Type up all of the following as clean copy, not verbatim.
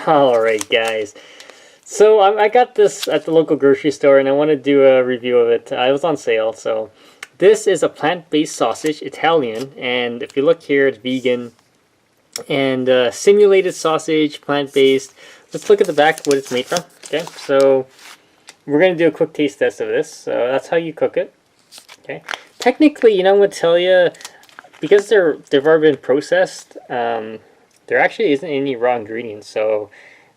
Alright guys, so I got this at the local grocery store and I want to do a review of it. It was on sale. So this is a plant-based sausage, Italian, and if you look here it's vegan and simulated sausage, plant-based. Let's look at the back, what it's made from. Okay, so we're going to do a quick taste test of this. So that's how you cook it. Okay, technically, you know, I'm going to tell you, because they've already been processed, there actually isn't any raw ingredients, so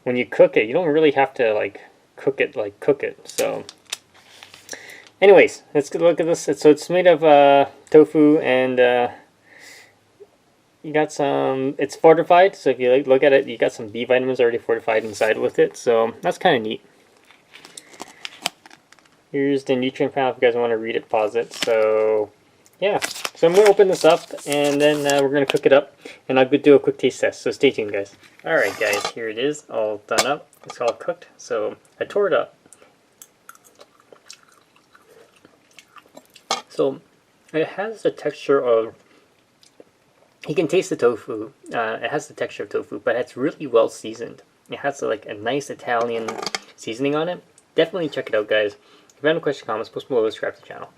when you cook it, you don't really have to cook it. So anyways, let's get a look at this. So it's made of tofu, and you got some, it's fortified, so if you look at it, you got some B vitamins already fortified inside with it, so that's kind of neat. Here's the nutrient panel if you guys want to read it, pause it. So yeah, so I'm going to open this up and then we're going to cook it up and I'll do a quick taste test, so stay tuned guys. Alright guys, here it is, all done up, it's all cooked, so I tore it up. So it has the texture of, you can taste the tofu, it has the texture of tofu, but it's really well seasoned. It has like a nice Italian seasoning on it. Definitely check it out guys. If you have any questions or comments, post below, subscribe to the channel.